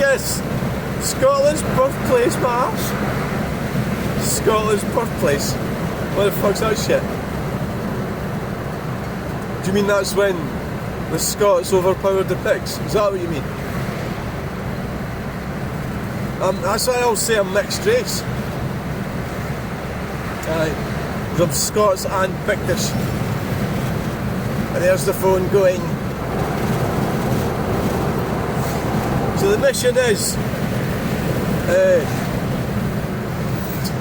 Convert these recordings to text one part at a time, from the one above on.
Yes, Scotland's birthplace, Mars. Scotland's birthplace. What the fuck's that shit? Do you mean that's when the Scots overpowered the Picts? Is that what you mean? That's why I'll say I'm mixed race. I'm Scots and Pictish. And there's the phone going. So the mission is to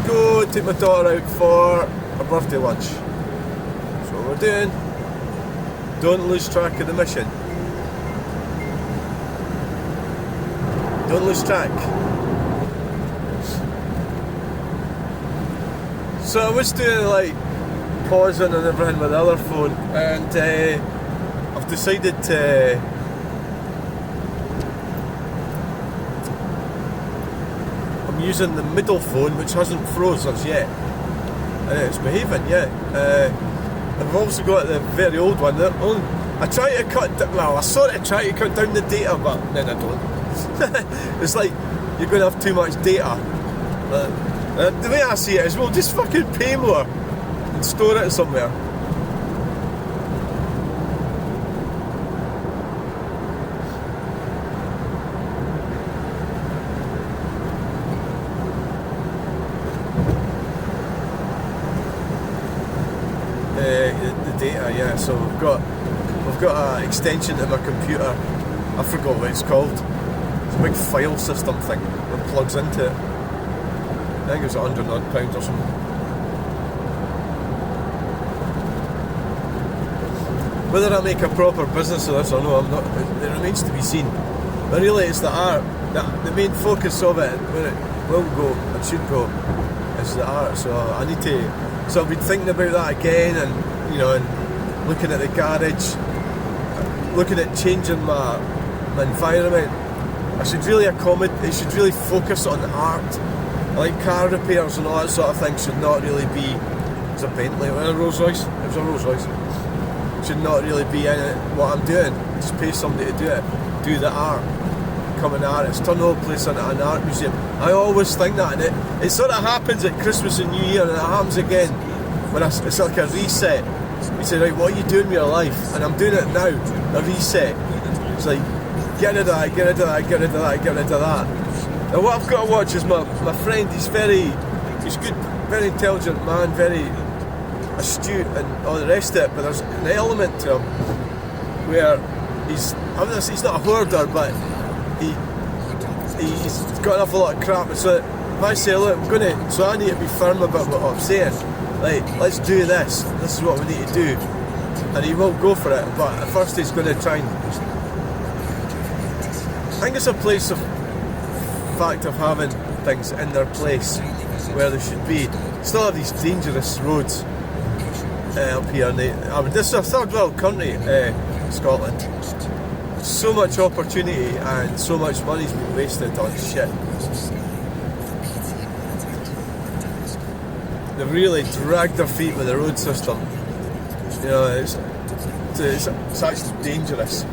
go take my daughter out for a birthday lunch. That's what we're doing. Don't lose track of the mission. Don't lose track. So I was doing like pausing and everything with the other phone, and I've decided to I'm using the middle phone, which hasn't froze as yet, and it's behaving. I've also got the very old one. I try to I sort of try to cut down the data, but then I don't. It's like you're going to have too much data. The way I see it is, we'll just fucking pay more and store it somewhere. The data, yeah. So we've got an extension to my computer. I forgot what it's called. It's a big file system thing that plugs into it. I think it was £100 odd or something. Whether I make a proper business of this or no, I'm not. It remains to be seen. But really, it's the art. The main focus of it, where it will go and should go, is the art. So I need to. So I've been thinking about that again, and and looking at the garage, looking at changing my environment. I should really accommodate. It should really focus on art. Like car repairs and all that sort of thing should not really be. It's a Bentley, a Rolls Royce. It was a Rolls Royce. Should not really be in it. What I'm doing, just pay somebody to do it. Do the art. Become an artist. Turn the whole place into an art museum. I always think that, and it sort of happens at Christmas and New Year, and it happens again when it's like a reset. You say, right, what are you doing with your life? And I'm doing it now. A reset. It's like get rid of that, get rid of that, get rid of that, get rid of that. Now what I've got to watch is my friend. He's good, very intelligent man, very astute and all the rest of it, but there's an element to him where he's not a hoarder, but he's got an awful lot of crap. So if I say, look, I need to be firm about what I'm saying, like, let's do this is what we need to do, and he will go for it, but at first he's going to try and I think it's a place of fact of having things in their place where they should be. Still have these dangerous roads up here. This is a third world country, Scotland. So much opportunity and so much money's been wasted on shit. They've really dragged their feet with the road system. It's actually dangerous.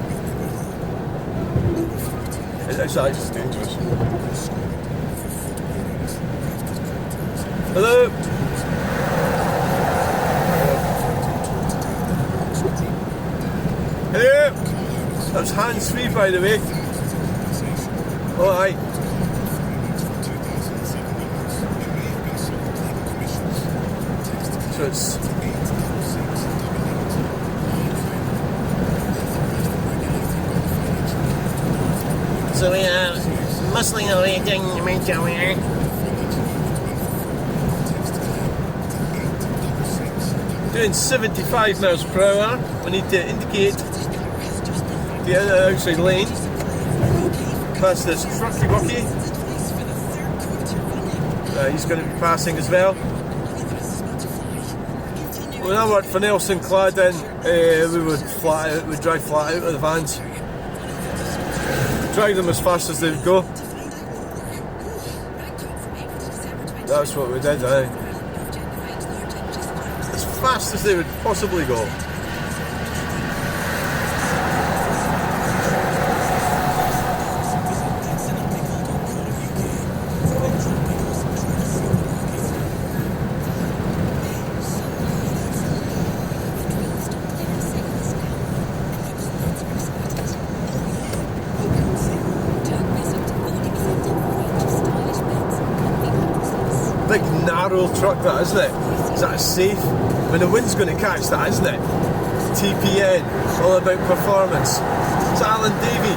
It's actually dangerous. Hello? Hello? That was hands-free, by the way. Oh, aye. So it's... So we are muscling our way down the motorway. Doing 75 miles per hour. We need to indicate the outside lane. Past this trucky wucky. He's going to be passing as well. When I worked for Nelson Claddon, we'd drive flat out of the vans. Drag them as fast as they would go. That's what we did, as fast as they would possibly go. narrow truck, that, isn't it? Is that safe? I mean, the wind's going to catch that, isn't it? TPN, all about performance. It's Alan Davey.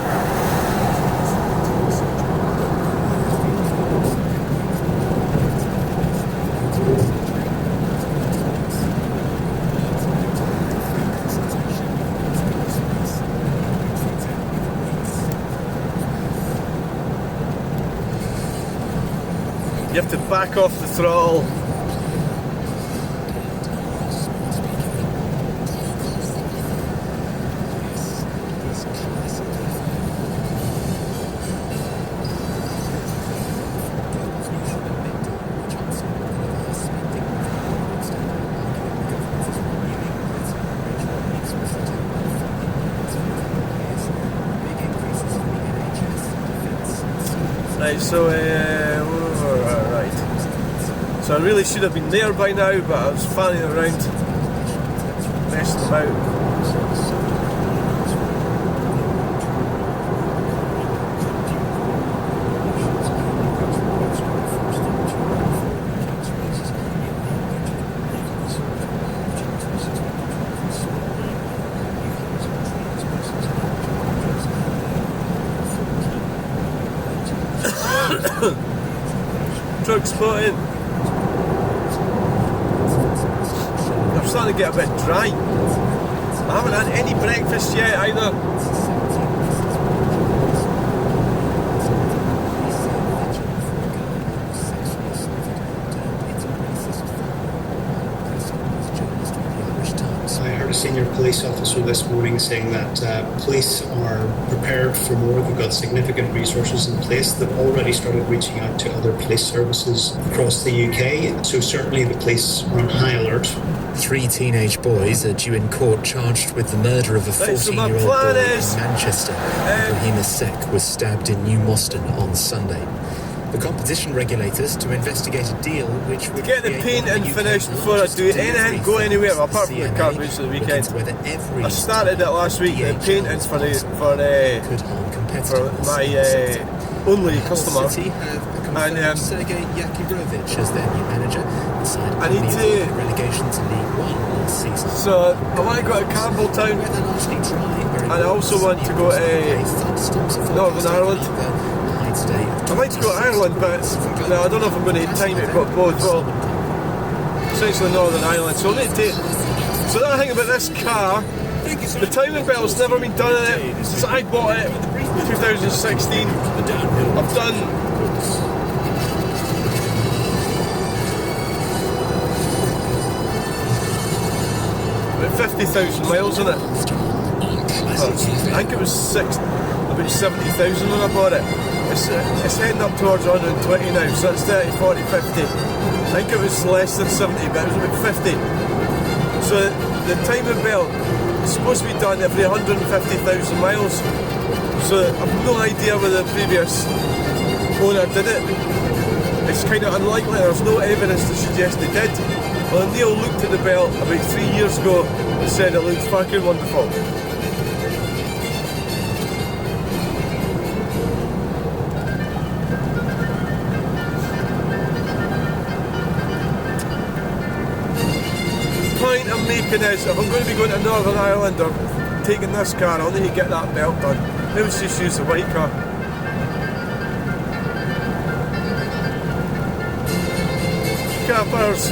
You have to back off the throttle. Right, so right. So I really should have been there by now, but I was fanning around, messing about. Truck spotted. I'm starting to get a bit dry. I haven't had any breakfast yet either. I heard a senior police officer this morning saying that police are prepared for more. They've got significant resources in place. They've already started reaching out to other police services across the UK. So certainly the police are on high alert. 3 teenage boys are due in court charged with the murder of a 14-year-old boy in Manchester. Raheem Sek was stabbed in New Moston on Sunday. The competition regulators to investigate a deal which would get the painting finished before I do anything, go anywhere apart from the car boots of the weekend. I started it last week, the painting for my only customer. And Sergei Yakirovich as their new manager. I need to relegation to League One last season. So I want to go to Campbelltown, and I also want to go to Northern Ireland. I'd like to go to Ireland, but no, I don't know if I'm going to have time to go both. Well, essentially Northern Ireland. So I need to. So the other thing about this car, the timing belt's never been done in it since I bought it in 2016. I've done about 50,000 miles in it. I think it was about 70,000 when I bought it. It's heading up towards 120 now, so it's 30, 40, 50. I think it was less than 70, but it was about 50. So the timing belt is supposed to be done every 150,000 miles. So I've no idea whether the previous owner did it. It's kind of unlikely, there's no evidence to suggest they did. Well, Neil looked at the belt about 3 years ago and said it looked fucking wonderful. The point I'm making is, if I'm going to be going to Northern Ireland or taking this car, I'll need to get that belt done. Maybe just use the white car. Cappers.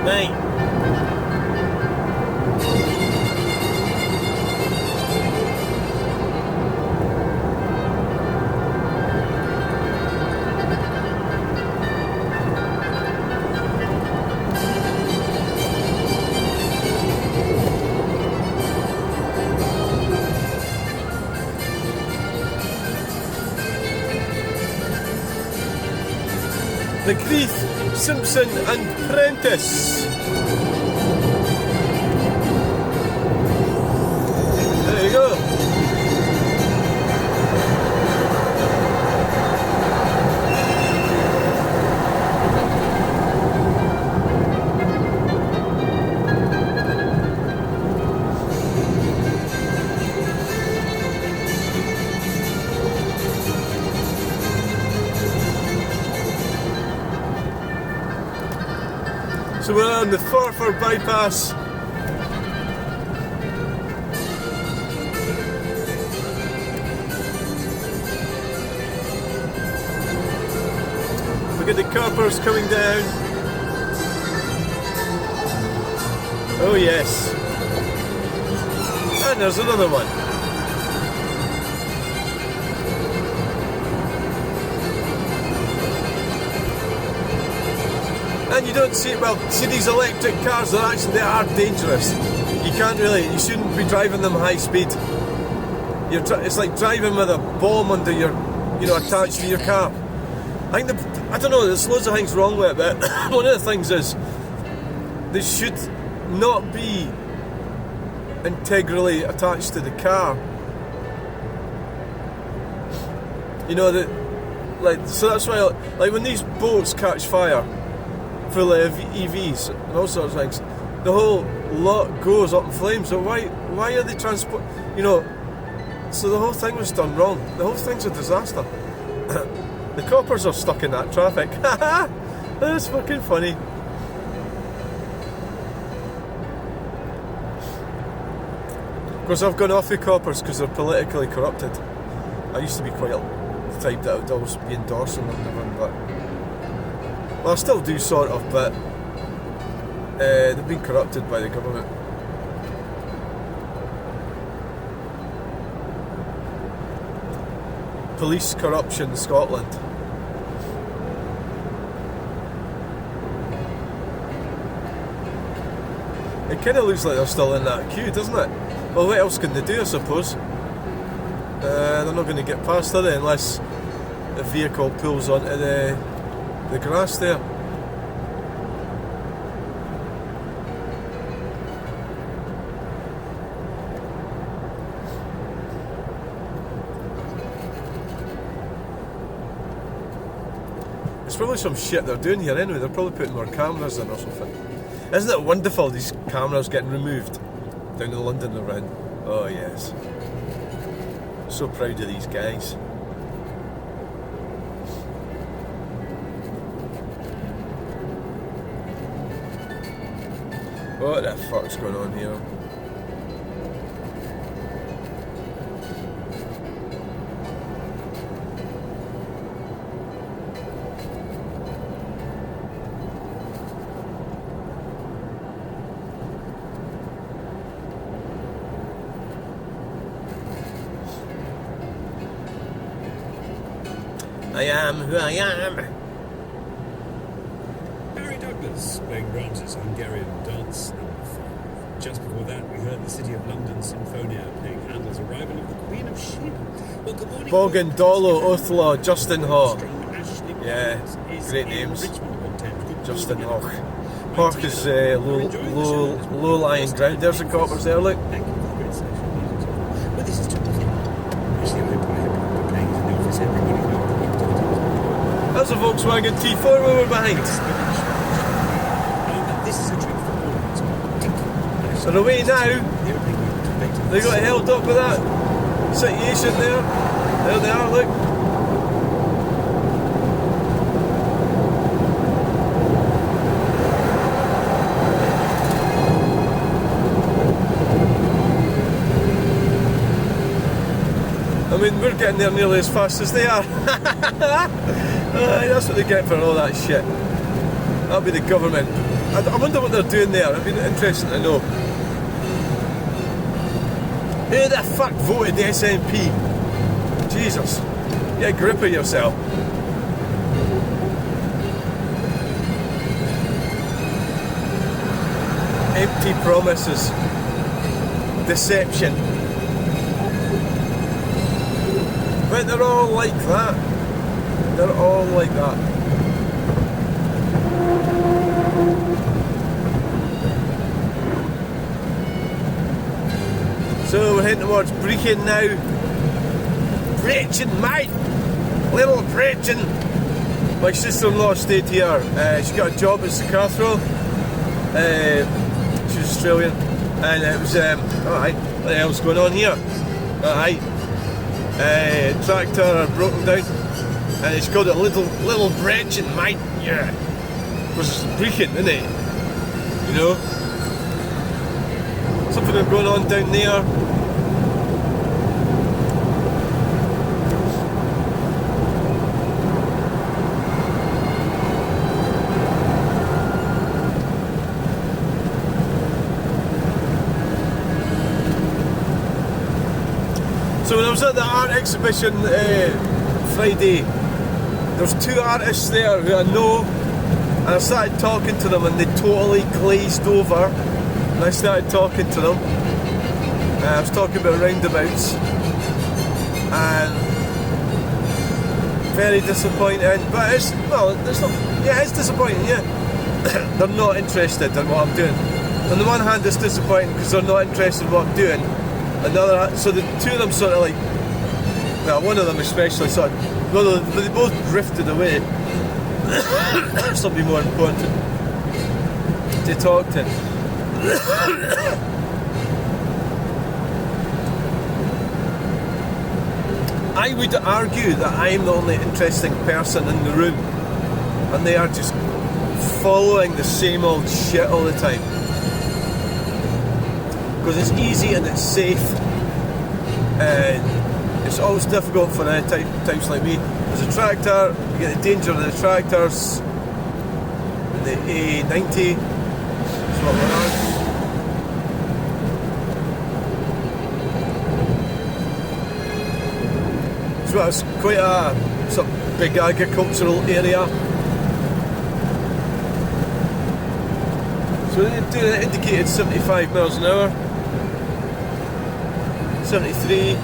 Mate. The Grief Simpson and Prentice. There you go. So we're on the Forfar bypass. Look at the coppers coming down. Oh yes. And there's another one. And you don't see, well, see these electric cars, they are dangerous. You can't really, you shouldn't be driving them high speed. It's like driving with a bomb under your, attached to your car. I don't know, there's loads of things wrong with it, but one of the things is, they should not be integrally attached to the car. So that's why, like when these boats catch fire, full of EVs and all sorts of things, the whole lot goes up in flames. So why are they transport? So the whole thing was done wrong. The whole thing's a disaster. The coppers are stuck in that traffic. That's fucking funny. Of course, I've gone off the coppers because they're politically corrupted. I used to be quite the type that would always be endorsing them and everything, but well, I still do sort of, but they've been corrupted by the government. Police corruption Scotland. It kind of looks like they're still in that queue, doesn't it? Well, what else can they do, I suppose? They're not going to get past, are they, unless a vehicle pulls onto the grass there. It's probably some shit they're doing here anyway. They're probably putting more cameras in or something. Isn't it wonderful, these cameras getting removed down in London and around? Oh yes. So proud of these guys. What the fuck's going on here? I am who I am. Barry Douglas playing Brahms' Hungarian Dance No. 5. Just before that, we heard the City of London Sinfonia playing Handel's Arrival of the Queen of Sheba. Well, good morning. Bogan, Dolo, Uthla, Justin Haw. Yeah, great names. Justin Haw. Park is low-lying ground. There's the coppers there, look. Thank you for the great social media. Well, this is terrific. Actually, I hope playing in the office everybody knows. That's a Volkswagen T4 we were behind. This is a treat for all of us. So the way now, they got held up with that situation there. There they are, look. I mean, we're getting there nearly as fast as they are. That's what they get for all that shit. That'll be the government. I wonder what they're doing there. It'd be interesting to know. Who the fuck voted the SNP? Jesus. Get a grip of yourself. Empty promises. Deception. But they're all like that. They're all like that. So we're heading towards Brechin now. Brechin, mate! Little Brechin! My sister-in-law stayed here. She got a job at Sacathro. She's Australian. And it was, alright, what the hell's going on here? Alright. Tractor broken down. And it's called a little Brechin, mate. Yeah. Because it's Brechin, isn't it? You know? Something going on down there. So when I was at the art exhibition Friday, there was two artists there who I know, and I started talking to them and they totally glazed over. And I started talking to them. I was talking about roundabouts, and very disappointing. But it's not. Yeah, it's disappointing. Yeah, they're not interested in what I'm doing. On the one hand, it's disappointing because they're not interested in what I'm doing. Another, so the two of them sort of like, well, one of them especially sort of, well, they both drifted away. Somebody more important to talk to. I would argue that I'm the only interesting person in the room, and they are just following the same old shit all the time. Because it's easy and it's safe, and it's always difficult for types like me. There's a tractor, you get the danger of the tractors, the A90, that's what we're on. So it's quite a sort of big agricultural area. So they're doing it indicated 75 miles an hour. 73.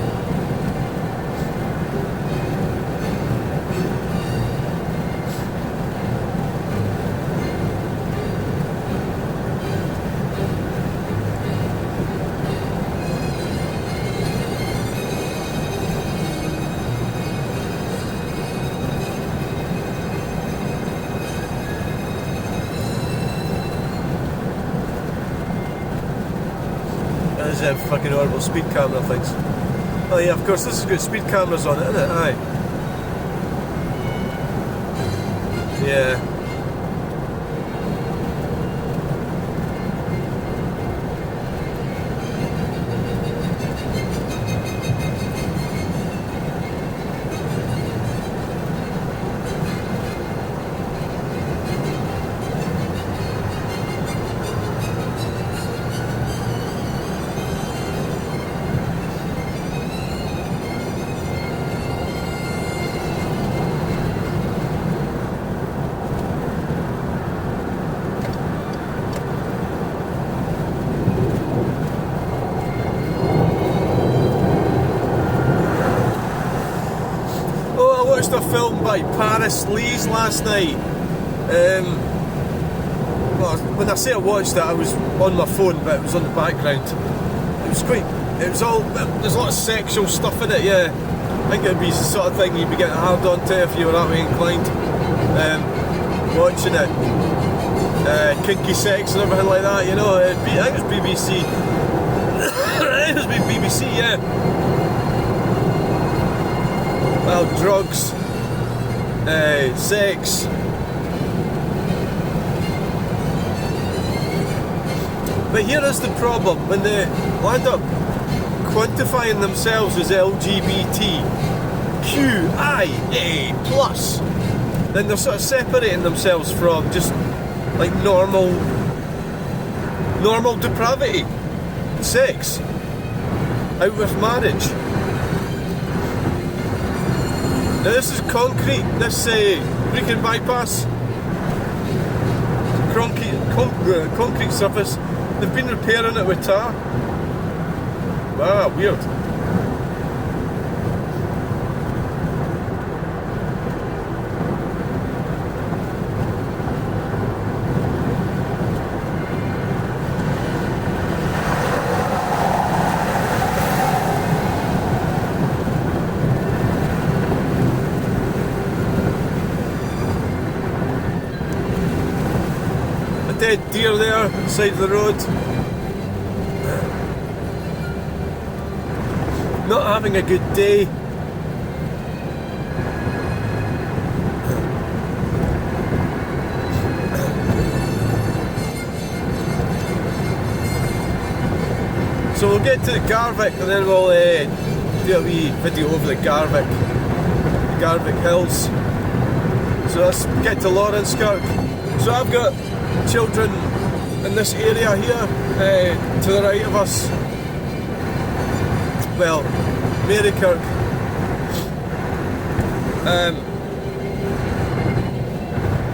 Fucking horrible speed camera things. Oh yeah, of course, this has got speed cameras on it, isn't it? Aye. Yeah. A film by Paris Lees last night. Well, when I say I watched it, I was on my phone, but it was on the background. There's a lot of sexual stuff in it, yeah. I think it'd be the sort of thing you'd be getting hard on to if you were that way inclined. Watching it. Kinky sex and everything like that, you know. I think it was BBC. It was BBC, yeah. Well, drugs, sex. But here is the problem: when they land up quantifying themselves as LGBTQIA+, then they're sort of separating themselves from just like normal depravity, sex, out with marriage. Now this is concrete, this Brechin bypass, concrete surface. They've been repairing it with tar. Wow, weird. dead deer there, side of the road. Not having a good day. So we'll get to the Garvick and then we'll do a wee video over the Garvick Hills. So let's get to Laurencekirk. So I've got children in this area here, to the right of us. Well, Marykirk.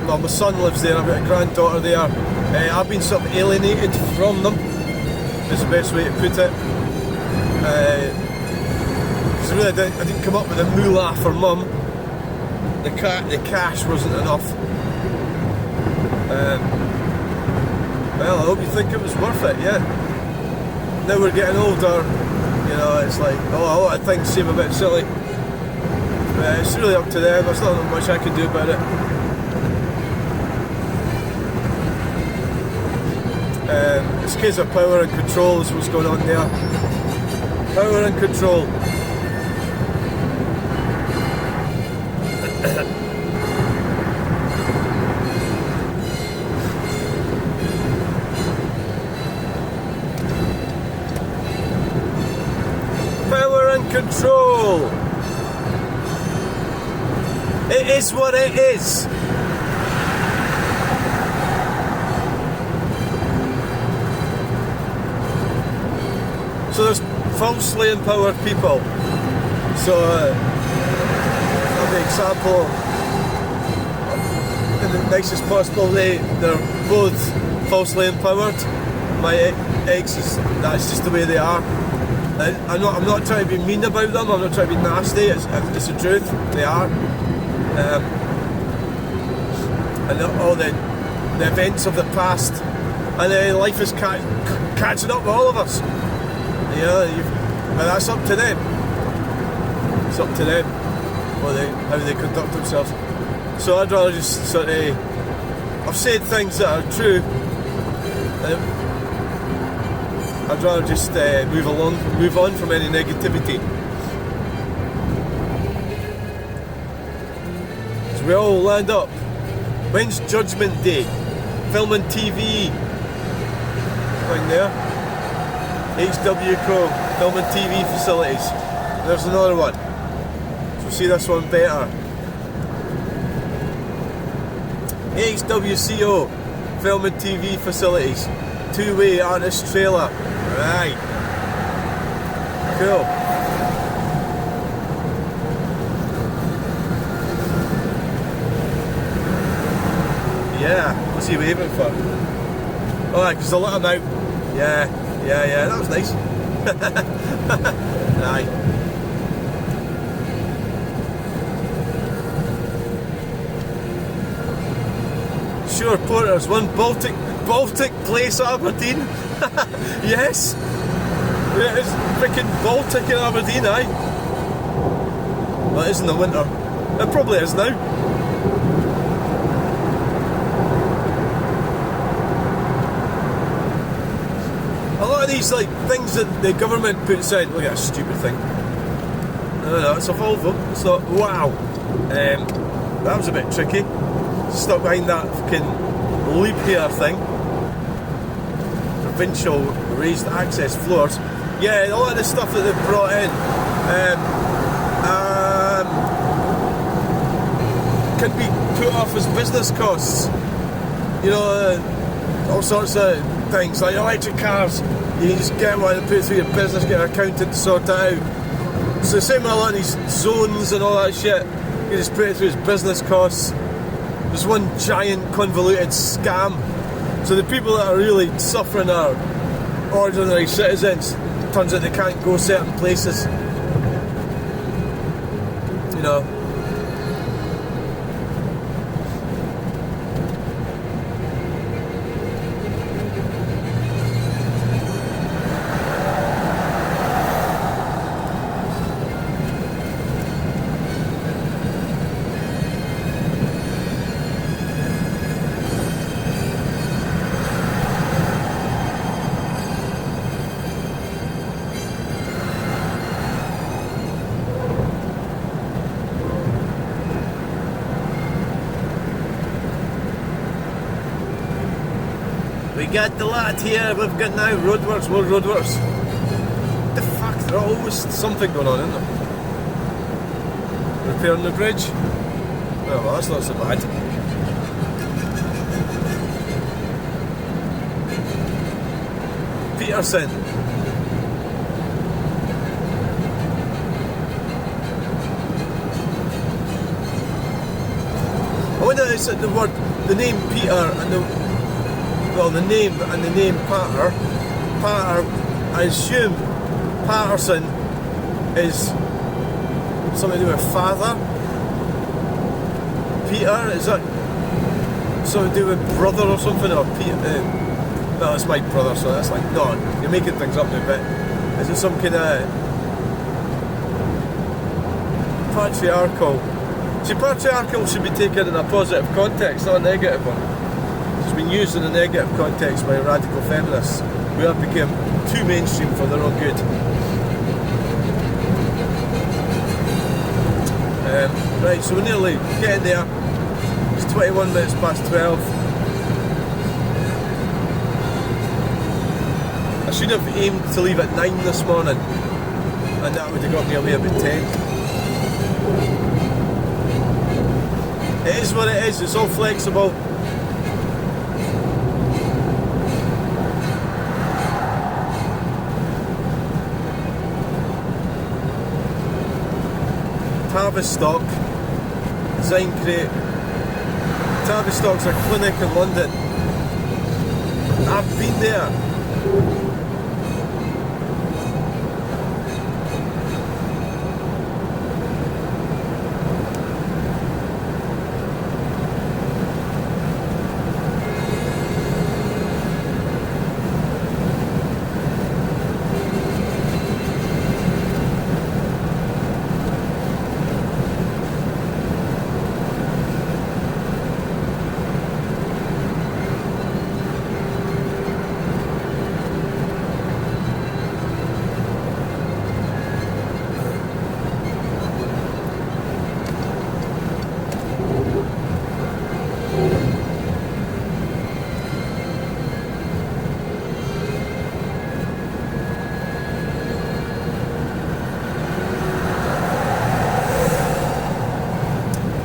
Well, my son lives there, I've got a granddaughter there. I've been sort of alienated from them, is the best way to put it. Because really I didn't come up with a moolah for mum. The cash wasn't enough. Well, I hope you think it was worth it, yeah. Now we're getting older, you know, it's like, a lot of things seem a bit silly. It's really up to them, there's not much I can do about it. It's a case of power and control is what's going on there. Power and control. Power and control. It is what it is. So there's falsely empowered people. So, for example, in the nicest possible way, they're both falsely empowered. My ex that's just the way they are. I'm not trying to be mean about them. I'm not trying to be nasty. It's the truth. They are. And all the events of the past, and life is catching up with all of us. You know, but that's up to them. It's up to them how they conduct themselves. So I'd rather just sort of, I've said things that are true. I'd rather just move on from any negativity. So we all land up. When's Judgment Day? Film and TV. Going there. HW Crow, film and TV facilities. There's another one. So see this one better. HWCO, film and TV facilities. Two-way artist trailer. Right. Cool. Yeah, what's he waving for? Oh, because I let him out. Yeah, that was nice. Aye. Sure, Porters, one Baltic place, Aberdeen. Yes, it is freaking Baltic in Aberdeen, aye. Well, it is in the winter. It probably is now. A lot of these things that the government puts out, look at that stupid thing. No, it's a Volvo. So wow, that was a bit tricky. Stuck behind that fucking leap here thing. Provincial raised access floors. Yeah, a lot of the stuff that they've brought in can be put off as business costs. You know, all sorts of things like electric cars. You just get one and put it through your business, get an accountant to sort it out. So the same with a lot of these zones and all that shit. You just put it through his business costs. There's one giant convoluted scam. So the people that are really suffering are ordinary citizens. Turns out they can't go certain places. You know. got the lot here. We've got now roadworks, more roadworks. What the fuck? There's always something going on, isn't there? Repairing the bridge? Oh, well, that's not so bad. Peterson. I wonder is it the word, the name Peter and the name and the name Patter. Patter, I assume Patterson is something to do with father. Peter, is that something to do with brother or something? Or Peter? No, it's my brother, so that's like, no, you're making things up a bit. Is it some kind of patriarchal? See, patriarchal should be taken in a positive context, not a negative one. It's been used in a negative context by radical feminists who have become too mainstream for their own good. Right, so we're nearly getting there. It's 21 minutes past 12. I should have aimed to leave at 9 this morning, and that would have got me away about 10. It is what it is, it's all flexible. Tavistock, Design Crate. Tavistock's a clinic in London. I've been there.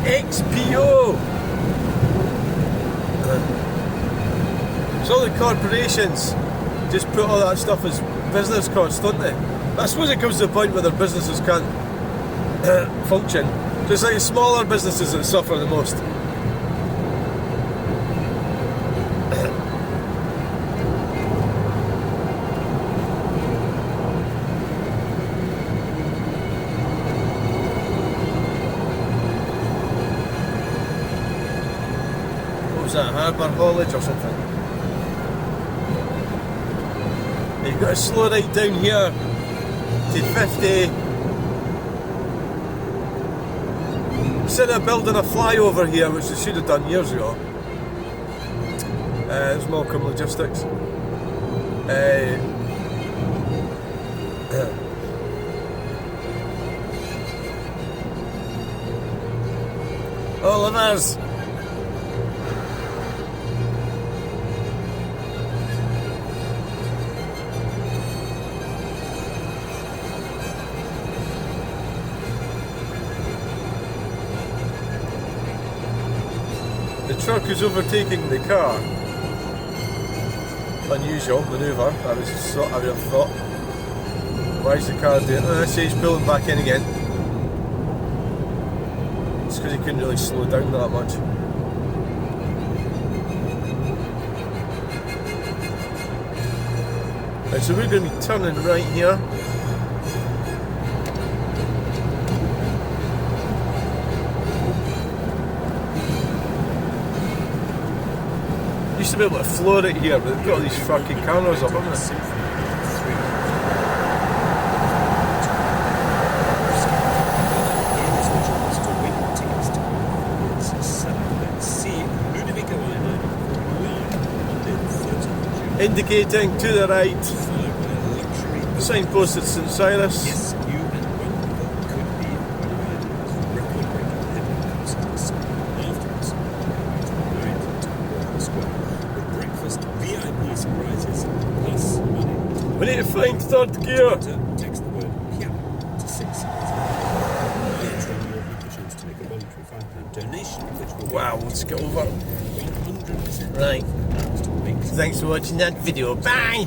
XPO. So the corporations just put all that stuff as business costs, don't they? I suppose it comes to the point where their businesses can't function. So it's like smaller businesses that suffer the most. That harbour haulage or something. You've got to slow right down here to 50. Instead of building a flyover here, which they should have done years ago. There's Malcolm Logistics. Oliver's. The truck is overtaking the car. Unusual manoeuvre, I would have thought. Why is the car doing it? I see he's pulling back in again. It's because he couldn't really slow down that much. Right, so we're going to be turning right here. Used to be able to floor it here, but they've got all these fucking cameras up, haven't they? Indicating to the right. Signpost at St Silas. Yes, you and one could be afterwards. Square with breakfast, VIP find third gear. Text the word PIA to 6. You'll have the chance to make a voluntary £5 donation, which will Wow, let's get over. 100%. Right. Thanks for watching that video. Bye!